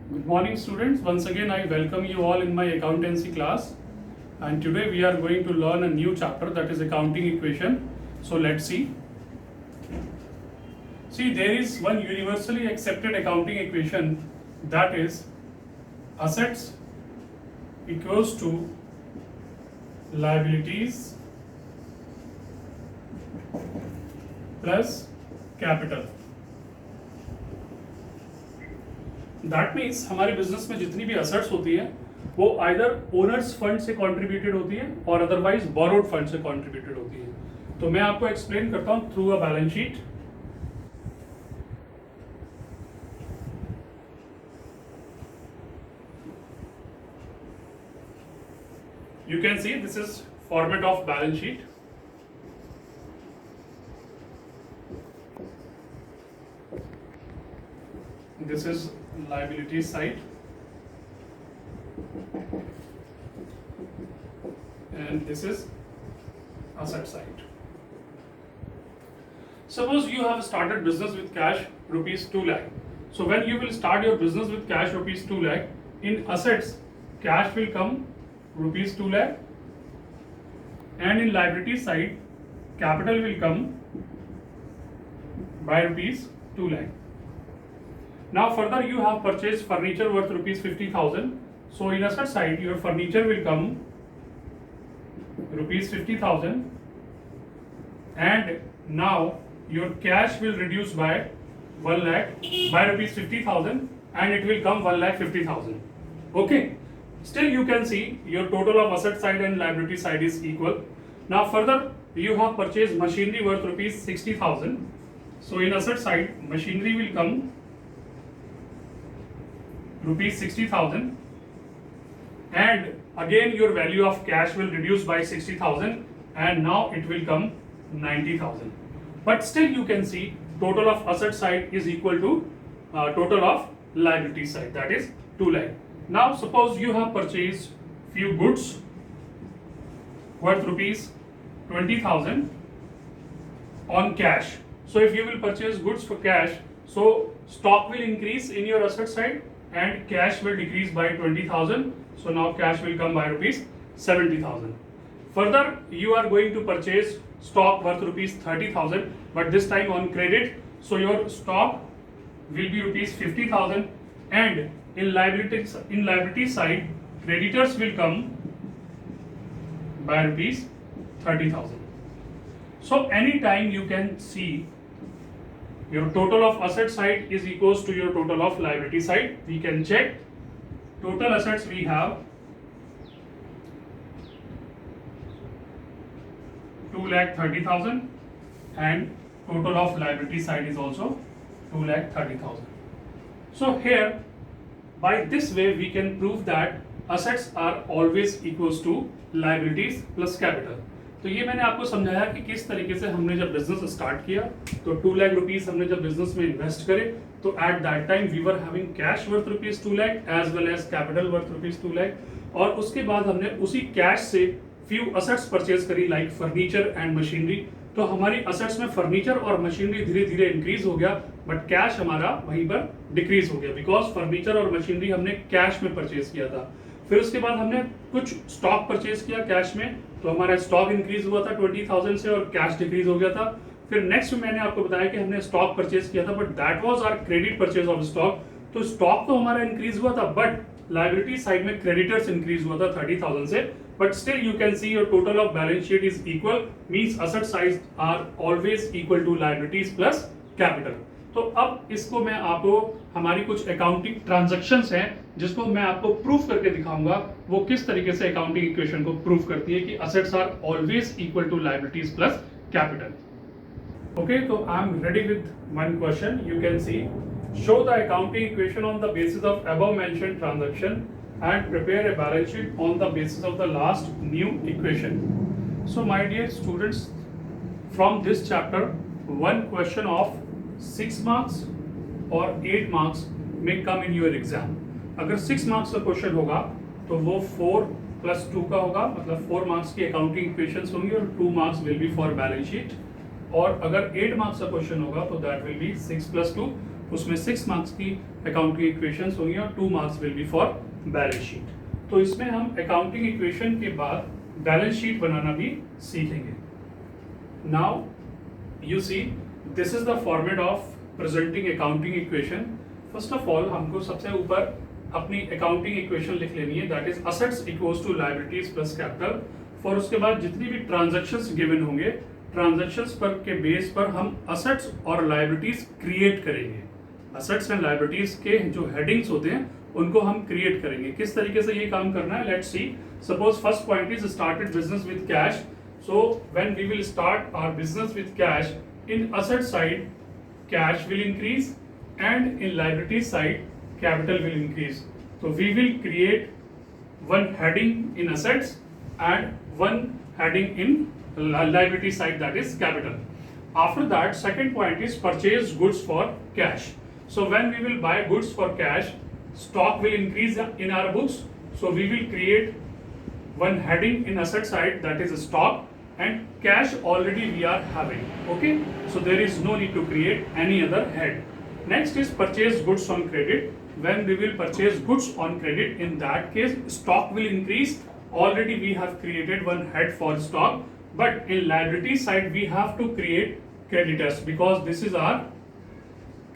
Good morning students, once again I welcome you all in my accountancy class, and today we are going to learn a new chapter, that is accounting equation. So let's see. There is one universally accepted accounting equation, that is assets equals to liabilities plus capital. That means हमारे business में जितनी भी assets होती है वो either owner's fund से contributed होती है और अदरवाइज बोरोड फंड से कॉन्ट्रीब्यूटेड होती है. तो मैं आपको एक्सप्लेन करता हूं through a balance sheet. You can see this is format of balance sheet. This is liability side and this is asset side. Suppose you have started business with cash rupees 2 lakh. So when you will start your business with cash rupees 2 lakh, in assets cash will come rupees 2 lakh and in liability side capital will come by rupees 2 lakh. Now further you have purchased furniture worth rupees 50,000. So in asset side your furniture will come rupees 50,000 and now your cash will reduce by 1 lakh by rupees 50,000 and it will come 1,50,000. Okay. Still you can see your total of asset side and liability side is equal. Now further you have purchased machinery worth rupees 60,000. So in asset side machinery will come rupees 60,000 and again your value of cash will reduce by 60,000 and now it will come 90,000. But still you can see total of asset side is equal to total of liability side, that is 2 lakh. Now suppose you have purchased few goods worth rupees 20,000 on cash. So if you will purchase goods for cash, so stock will increase in your asset side and cash will decrease by 20,000. So now cash will come by rupees 70,000. Further you are going to purchase stock worth rupees 30,000 but this time on credit. So your stock will be rupees 50,000 and in liability side creditors will come by rupees 30,000. So anytime you can see your total of asset side is equals to your total of liability side. We can check total assets we have 2,30,000 and total of liability side is also 2,30,000. So here by this way we can prove that assets are always equals to liabilities plus capital. तो ये मैंने आपको समझाया कि किस तरीके से हमने जब बिजनेस स्टार्ट किया तो 2 लाख रुपीस हमने जब बिजनेस में इन्वेस्ट करे तो at that time we were having cash worth rupees 2 lakh as well as capital worth rupees 2 lakh और उसके बाद हमने उसी कैश से फ्यू असेट्स परचेज करी लाइक फर्नीचर एंड मशीनरी. तो हमारी असेट्स में फर्नीचर और मशीनरी धीरे धीरे इंक्रीज हो गया बट कैश हमारा वहीं पर डिक्रीज हो गया बिकॉज फर्नीचर और मशीनरी हमने कैश में परचेज किया था. फिर उसके बाद हमने कुछ स्टॉक परचेज किया कैश में तो हमारा स्टॉक इंक्रीज हुआ था 20,000 से और कैश डिक्रीज हो गया था. फिर नेक्स्ट मैंने आपको बताया कि हमने स्टॉक परचेज किया था but that was our credit purchase of stock. तो स्टॉक तो हमारा इंक्रीज हुआ था बट लायबिलिटी साइड में क्रेडिटर्स इंक्रीज हुआ था 30,000 से. But still you can see your total of balance sheet is equal means assets are always equal to liabilities plus capital. तो अब इसको मैं आपको हमारी कुछ अकाउंटिंग ट्रांजैक्शंस हैं जिसको मैं आपको प्रूफ करके दिखाऊंगा वो किस तरीके से अकाउंटिंग इक्वेशन को प्रूफ करती है कि assets are always equal to liabilities plus capital. Okay, तो I am ready with one question. You can see show the accounting equation on the basis of above mentioned transaction and prepare a balance sheet on the basis of the last new equation. So my dear students, from this chapter one question of 6 marks or 8 marks may come in your exam. अगर 6 marks का question होगा तो वो 4 + 2 का होगा, मतलब 4 marks की accounting equations होंगी और 2 marks will be for balance sheet. और अगर 8 marks का क्वेश्चन होगा तो दैट विल बी 6 + 2, उसमें 6 marks की अकाउंटिंग इक्वेशंस होंगी और 2 marks will be for balance sheet. तो इसमें हम अकाउंटिंग इक्वेशन के बाद बैलेंस शीट बनाना भी सीखेंगे। Now you see this is the format of presenting accounting equation. First of all हमको सबसे ऊपर अपनी अकाउंटिंग इक्वेशन लिख लेनी है, that is assets equals to liabilities plus capital. For उसके बाद जितनी भी ट्रांजैक्शंस गिवन होंगे, ट्रांजैक्शंस पर के बेस पर हम असेट्स और लायबिलिटीज क्रिएट करेंगे। असेट्स एंड लायबिलिटीज के जो हेडिंग्स होते हैं उनको हम क्रिएट करेंगे। किस तरीके से ये काम करना है, let's see. Suppose first point is started business with cash. So when we will start our business with cash, in asset side cash will increase and in liability side capital will increase. So we will create one heading in assets and one heading in liability side, that is capital. After that, second point is purchase goods for cash. So when we will buy goods for cash, stock will increase in our books. So we will create one heading in asset side, that is stock, and cash already we are having. Okay, so there is no need to create any other head. Next is purchase goods on credit. When we will purchase goods on credit, in that case stock will increase. Already we have created one head for stock, but in liability side we have to create creditors because this is our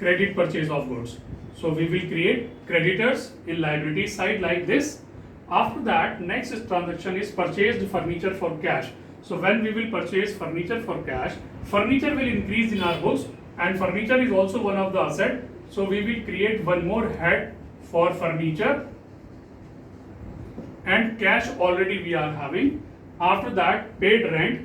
credit purchase of goods. So we will create creditors in liability side like this. After that, next transaction is purchased furniture for cash. So when we will purchase furniture for cash, furniture will increase in our books. And furniture is also one of the asset, so we will create one more head for furniture, and cash already we are having. After that, paid rent.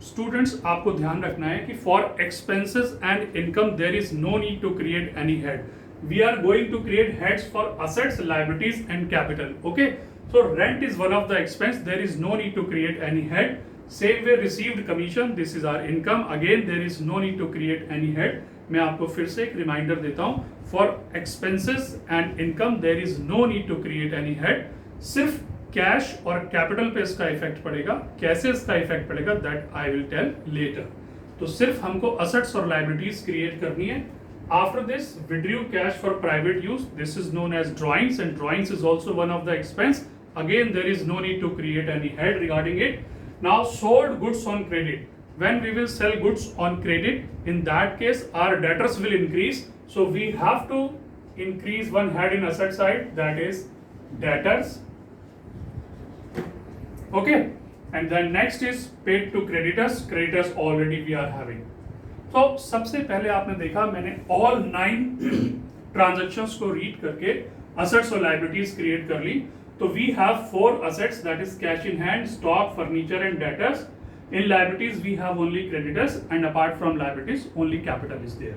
Students, आपको ध्यान रखना है कि for expenses and income there is no need to create any head. We are going to create heads for assets, liabilities and capital. Okay, so rent is one of the expense, there is no need to create any head. Same way received commission, this is our income, again there is no need to create any head. मैं आपको फिर से एक reminder देता हूँ, for expenses and income there is no need to create any head. सिर्फ cash और capital पे इसका इफेक्ट पड़ेगा। कैसे इसका इफेक्ट पड़ेगा, that I will tell later. तो सिर्फ हमको असेट्स और लायबिलिटीज क्रिएट करनी है। After this, withdrew cash for private use, this is known as drawings, and drawings is also one of the expense. Again there is no need to create any head regarding it. Now sold goods on credit. When we will sell goods on credit, in that case our debtors will increase. So we have to increase one head in asset side, that is debtors. Okay, and then next is paid to creditors. Creditors already we are having. तो सबसे पहले आपने देखा मैंने all 9 transactions को read करके assets और liabilities create कर ली। तो we have 4 assets, that is cash in hand, stock, furniture and debtors. In liabilities we have only creditors, and apart from liabilities only capital is there.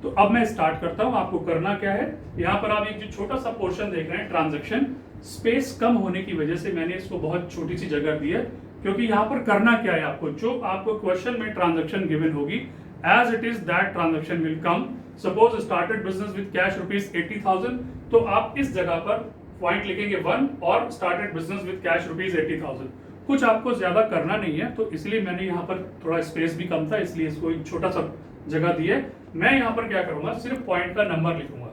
तो अब मैं start करता हूँ। आपको करना क्या है, यहाँ पर आप एक जो छोटा सा पोर्शन देख रहे हैं ट्रांजैक्शन, स्पेस कम होने की वजह से मैंने इसको बहुत छोटी सी जगह दी है, क्योंकि यहाँ पर करना क्या है आपको, जो आपको क्वेश्चन में ट्रांजैक्शन गिवन होगी as it is that transaction will come. Suppose started business with cash rupees 80,000, तो आप इस जगह पर पॉइंट लिखेंगे 1 और started business with cash rupees 80,000। कुछ आपको ज्यादा करना नहीं है, तो इसलिए मैंने यहाँ पर थोड़ा स्पेस भी कम था, इसलिए इसको एक छोटा सा जगह दी है। मैं यहाँ पर क्या करूंगा, सिर्फ पॉइंट का नंबर लिखूंगा,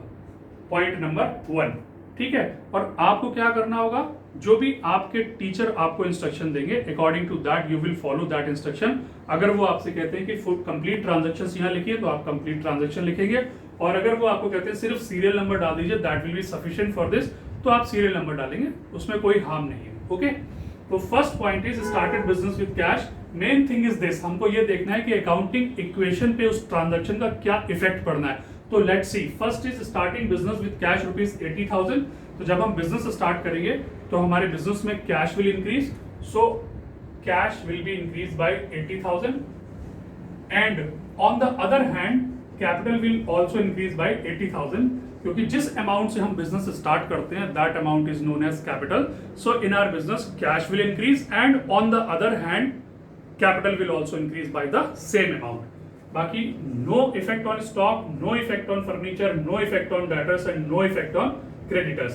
पॉइंट नंबर 1, ठीक है। और आपको क्या करना होगा, जो भी आपके टीचर आपको इंस्ट्रक्शन देंगे, according to that you will follow that instruction. अगर वो आपसे कहते हैं कि फुल कंप्लीट ट्रांजैक्शन यहाँ लिखिए, तो आप कंप्लीट ट्रांजैक्शन लिखेंगे, और अगर वो आपको कहते हैं सिर्फ सीरियल नंबर डाल दीजिए, that will be sufficient for this, तो आप सीरियल नंबर डालेंगे, उसमें कोई हार्म नहीं है। ओके, तो first point is started business with cash. Main thing is this, हमको ये देखना है कि अकाउंटिंग इक्वेशन पे उस ट्रांजैक्शन का क्या इफेक्ट पड़ना है। तो let's see, first is starting business with cash rupees 80,000। तो जब हम बिजनेस स्टार्ट करेंगे तो हमारे बिजनेस में cash will increase, so cash will be increase by 80,000, and on the other hand capital will also increase bye 80,000, क्योंकि जिस amount से हम बिजनेस स्टार्ट करते हैं that amount is known as capital. So in our business cash will increase, and on the other hand capital will also increase by the same amount. बाकी no effect on stock, no effect on furniture, no effect on debtors and no effect on creditors.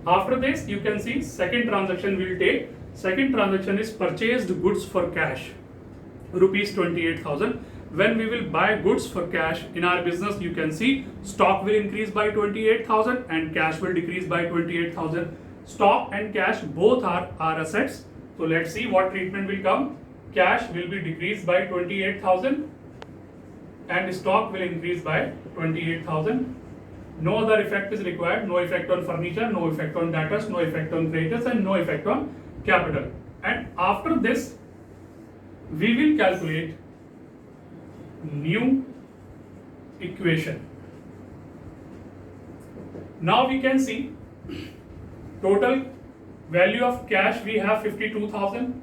After this you can see second transaction will take, second transaction is purchased goods for cash rupees 28,000. when we will buy goods for cash in our business, you can see stock will increase by 28,000 and cash will decrease by 28,000. Stock and cash both are our assets. So let's see what treatment will come. Cash will be decreased by 28,000 and stock will increase by 28,000. No other effect is required. No effect on furniture, no effect on debtors, no effect on creditors, and no effect on capital. And after this, we will calculate new equation. Now we can see total value of cash we have 52,000,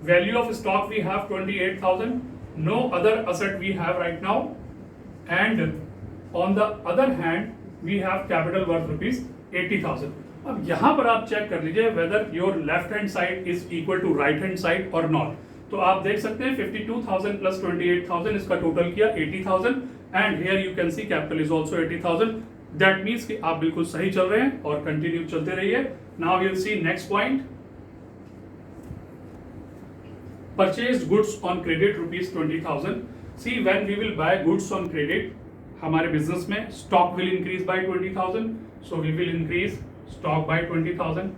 value of stock we have 28,000, no other asset we have right now, and on the other hand we have capital worth rupees 80,000. अब यहाँ पर आप check कर लीजिए whether your left hand side is equal to right hand side or not. तो आप देख सकते हैं 52,000 plus 28,000 इसका टोटल किया 80,000 and here you can see capital is also 80,000. That means कि आप बिल्कुल सही चल रहे हैं और कंटिन्यू चलते रहिए. Now you'll see next point. Purchased goods on credit rupees 20,000. See, when we will buy goods on credit, हमारे बिजनेस में stock will increase by 20,000. So we will increase stock by 20,000.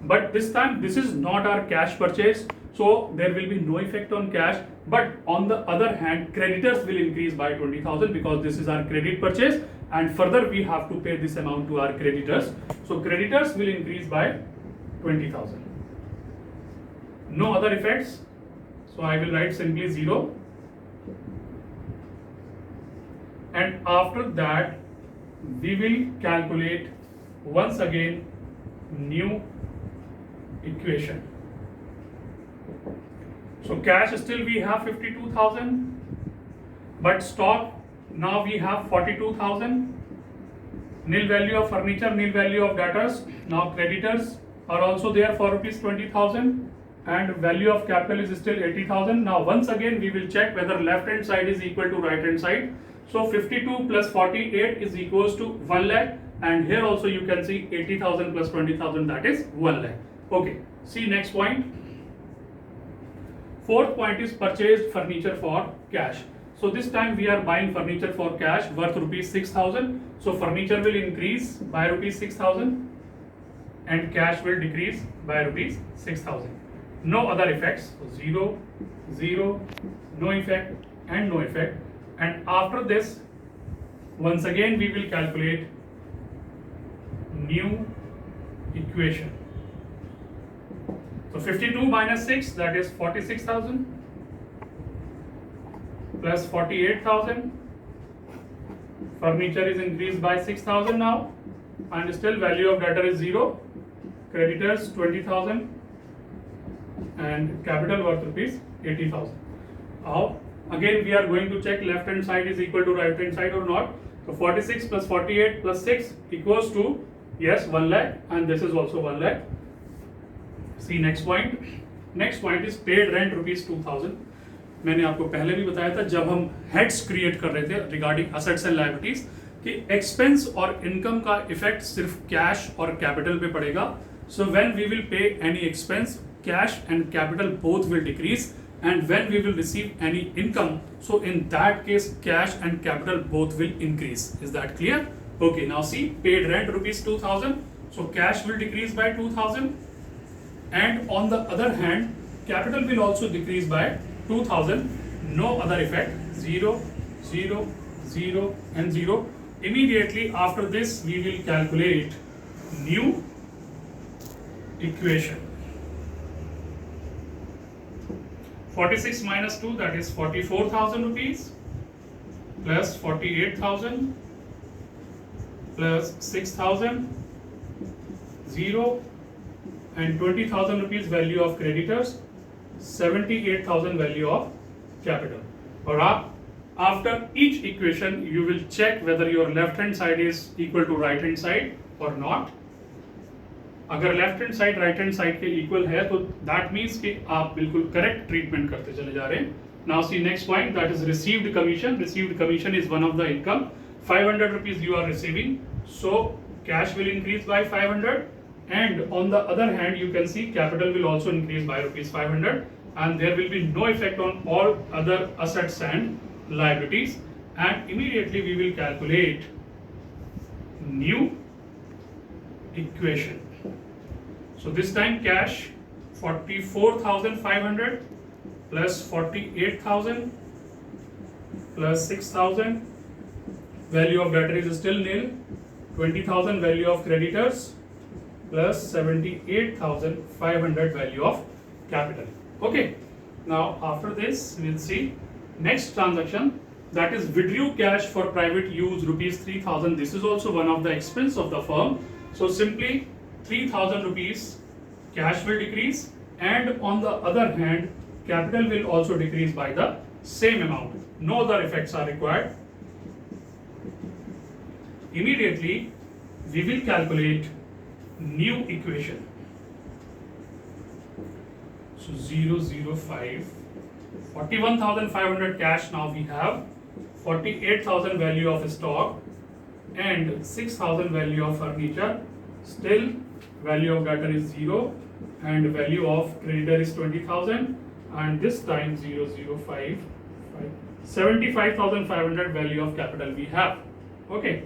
But this time this is not our cash purchase. So there will be no effect on cash, but on the other hand creditors will increase by 20,000 because this is our credit purchase and further we have to pay this amount to our creditors. So creditors will increase by 20,000. No other effects, so I will write simply 0, and after that we will calculate once again new equation. So cash still we have 52,000, but stock now we have 42,000. Nil value of furniture, nil value of debtors. Now creditors are also there for rupees 20,000 and value of capital is still 80,000. Now once again we will check whether left hand side is equal to right hand side. So 52 plus 48 is equals to 1 lakh, and here also you can see 80,000 plus 20,000, that is 1 lakh. Okay, see next point. Fourth point is purchased furniture for cash. So this time we are buying furniture for cash worth rupees 6,000. So furniture will increase by rupees 6,000 and cash will decrease by rupees 6,000. No other effects. So 0, 0, no effect and no effect. And after this, once again we will calculate new equation. So 52 minus 6, that is 46,000 plus 48,000. Furniture is increased by 6,000 now, and still value of debtor is 0. Creditors 20,000 and capital worth rupees 80,000. Now again we are going to check left hand side is equal to right hand side or not. So 46 plus 48 plus 6 equals to, yes, 1 lakh, and this is also 1 lakh. See next point. Next point is paid rent rupees 2,000. मैंने आपको पहले भी बताया था जब हम heads create कर रहे थे रिगार्डिंग असेट्स एंड लायबिलिटीज कि एक्सपेंस और इनकम का इफेक्ट सिर्फ कैश और कैपिटल पे पड़ेगा. So when we will pay any expense, cash and capital both will decrease, and when we will receive any income, so in that case cash and capital both will increase. Is that clear? Okay, now see, paid rent rupees 2,000, so cash will decrease by 2,000, and on the other hand capital will also decrease by 2,000. No other effect. 0, 0, 0 and 0. Immediately after this we will calculate new equation. 46 minus 2, that is 44,000 rupees plus 48,000 plus 6,000, 0 and 20,000 rupees value of creditors, 78,000 value of capital. Or after each equation you will check whether your left hand side is equal to right hand side or not. अगर left hand side right hand side के equal है तो that means कि आप बिल्कुल correct treatment करते चले जा रहे हैं. Now see next point, that is received commission. Received commission is one of the income. 500 rupees you are receiving, so cash will increase by 500, and on the other hand you can see capital will also increase by rupees 500. and there will be no effect on all other assets and liabilities, and immediately we will calculate new equation. So this time cash 44,500 plus 48,000 plus 6,000, value of debtor is still nil, 20,000 value of creditors plus 78,500 value of capital. Okay, now after this we will see next transaction, that is withdrew cash for private use rupees 3,000. This is also one of the expense of the firm. So simply 3,000 rupees cash will decrease, and on the other hand capital will also decrease by the same amount. No other effects are required. Immediately we will calculate new equation. So 005, 41,500 cash now we have, 48,000 value of stock and 6,000 value of furniture. Still value of debtor is 0 and value of creditor is 20,000, and this time 005, 75,500 value of capital we have. Okay,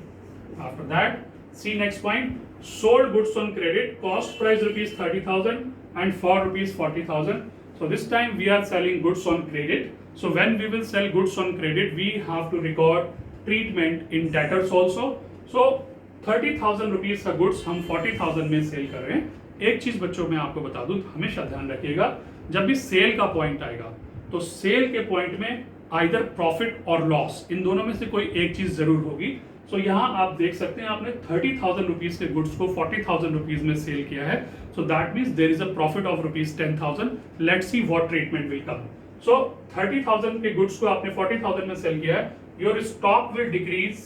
after that see next point, sold goods on credit, cost price rupees 30,000 and for rupees 40,000. So this time we are selling goods on credit. So when we will sell goods on credit, we have to record treatment in debtors also. So 30,000 rupees का goods हम 40,000 में cell कर रहे हैं. एक चीज बच्चों में आपको बता दूं, हमेशा ध्यान रखिएगा, जब भी सेल का पॉइंट आएगा तो सेल के पॉइंट में आइदर प्रॉफिट और लॉस, इन दोनों में से कोई एक चीज जरूर होगी. सो यहाँ आप देख सकते हैं आपने 30,000 रुपीज के गुड्स को 40,000 रुपीज में सेल किया है. So that means there is a profit of rupees 10,000. Let's see what treatment will come. So 30,000 के गुड्स को आपने 40,000 में सेल किया है, your stock will decrease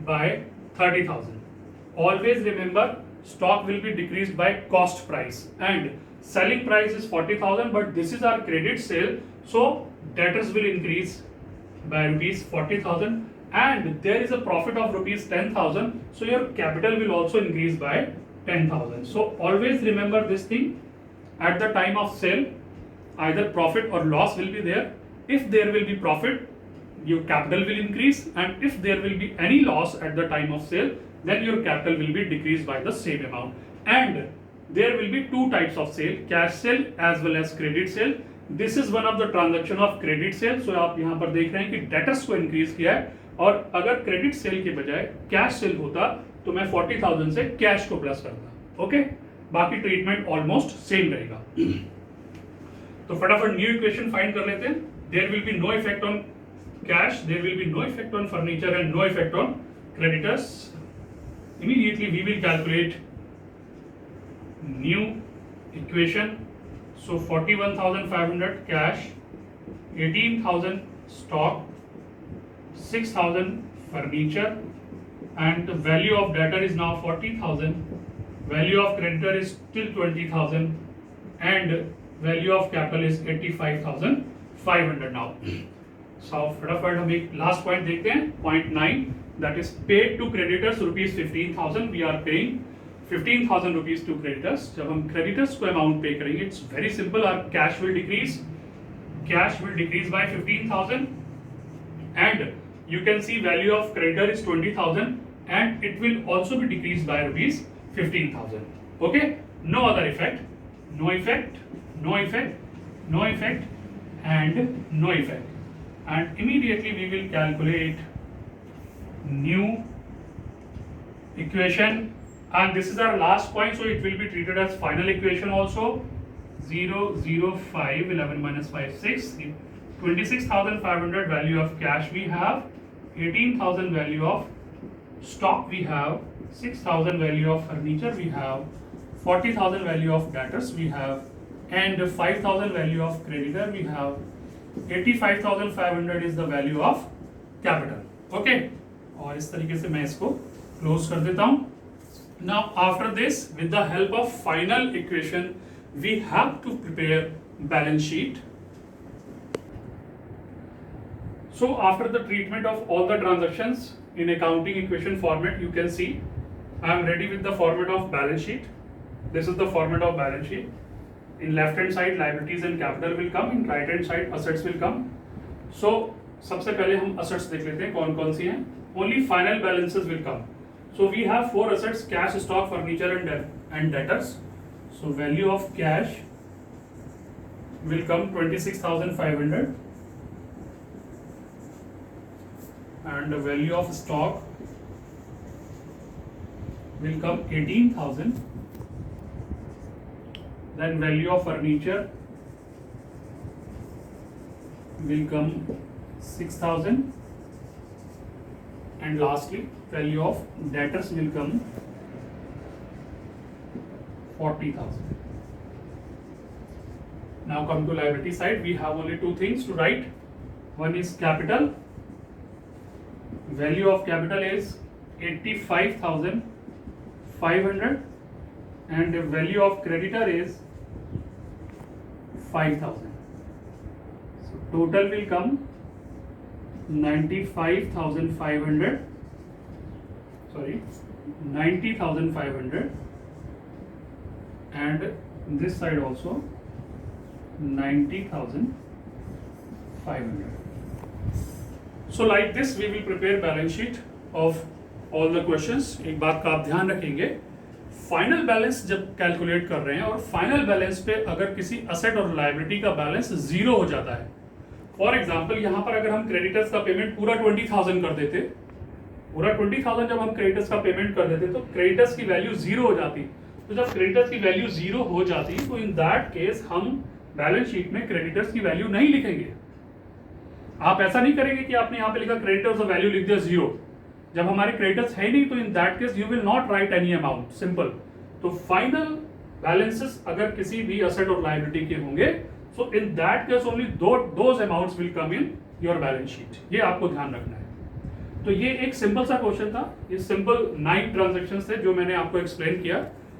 by 30,000. Always remember, stock will be decreased by cost price and selling price is 40,000, but this is our credit sale, so debtors will increase by rupees 40,000 and there is a profit of rupees 10,000, so your capital will also increase by 10,000. So always remember this thing, at the time of sale either profit or loss will be there. If there will be profit, your capital will increase, and if there will be any loss at the time of sale, then your capital will be decreased by the same amount. And there will be two types of sale, cash sale as well as credit sale. This is one of the transaction of credit sale. So आप यहाँ पर देख रहे हैं कि debtors को increase किया है, और अगर credit sale के बजाय cash sale होता तो मैं 40,000 से cash को प्लस करता. ओके, बाकी ट्रीटमेंट ऑलमोस्ट सेम रहेगा. तो फटाफट न्यू इक्वेशन फाइंड कर लेते हैं. There will be no effect on cash, there will be no effect on furniture and no effect on creditors. Immediately we will calculate new equation. So 41,500 cash, 18,000 stock, 6,000 furniture, and the value of debtor is now 40,000. Value of creditor is still 20,000 and value of capital is 85,500 now. So फटाफट हम एक last point देखते हैं, point 9, that is paid to creditors rupees 15,000. We are paying 15,000 rupees to creditors. जब हम creditors को amount pay करेंगे, it's very simple. Our cash will decrease. Cash will decrease by 15,000, and you can see value of creditor is 20,000, and it will also be decreased by rupees 15,000. Okay? No other effect. No effect. No effect. No effect. And no effect. And immediately we will calculate new equation, and this is our last point, so it will be treated as final equation also. 005, 11 minus 5, 6, 26,500 value of cash we have, 18,000 value of stock we have, 6,000 value of furniture we have, 40,000 value of debtors we have, and 5,000 value of creditor we have. 85,500 is the value of capital. Okay, और इस तरीके से मैं इसको close कर देता हूं. Now after this, with the help of final equation, we have to prepare balance sheet. So after the treatment of all the transactions in accounting equation format, you can see I am ready with the format of balance sheet. This is the format of balance sheet. In left hand side liabilities and capital will come, in right hand side assets will come. So सबसे पहले हम assets देख लेते हैं कौन कौन सी हैं. Only final balances will come. So we have 4 assets: cash, stock, furniture and debtors. So value of cash will come 26,500 and the value of stock will come 18,000. Then value of furniture will come 6,000 and lastly value of debtors will come 40,000. Now come to liability side. We have only 2 things to write. One is capital. Value of capital is 85,500 and the value of creditor is 5,000. So total will come 90,500 and this side also 90,500. So like this we will prepare balance sheet of all the questions. एक बात का आप ध्यान रखेंगे, final balance जब calculate कर रहे हैं और फाइनल बैलेंस पे अगर किसी असेट और लायबिलिटी का बैलेंस जीरो हो जाता है, फॉर एग्जांपल यहाँ पर अगर हम क्रेडिटर्स का पेमेंट पूरा 20,000 कर देते, पूरा 20,000 जब हम क्रेडिटर्स का पेमेंट कर देते तो क्रेडिटर्स की वैल्यू जीरो हो जाती. तो जब क्रेडिटर्स की वैल्यू जीरो हो जाती तो इन दैट केस हम बैलेंस शीट में क्रेडिटर्स की वैल्यू नहीं लिखेंगे. आप ऐसा नहीं करेंगे कि आपने यहाँ पे लिखा क्रेडिटर्स और वैल्यू लिख दिया जीरो. जब हमारे क्रेडिटर्स है नहीं तो in that case you will not write any amount, simple. तो फाइनल बैलेंसेस अगर किसी भी असेट और लायबिलिटी के होंगे so in that case only those amounts will come in your balance sheet. ये आपको ध्यान रखना है. तो ये एक सिंपल सा क्वेश्चन था. ये सिंपल 9 ट्रांजैक्शंस थे जो मैंने आपको एक्सप्लेन किया.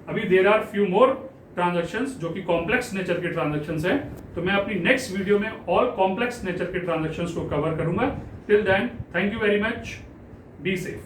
अभी there are few more transactions जो कि कॉम्प्लेक्स नेचर के ट्रांजैक्शंस हैं. तो मैं अपनी नेक्स्ट वीडियो में ऑल कॉम्प्लेक्स नेचर के ट्रांजैक्शंस को कवर करूंगा. Till then thank you very much. Be safe.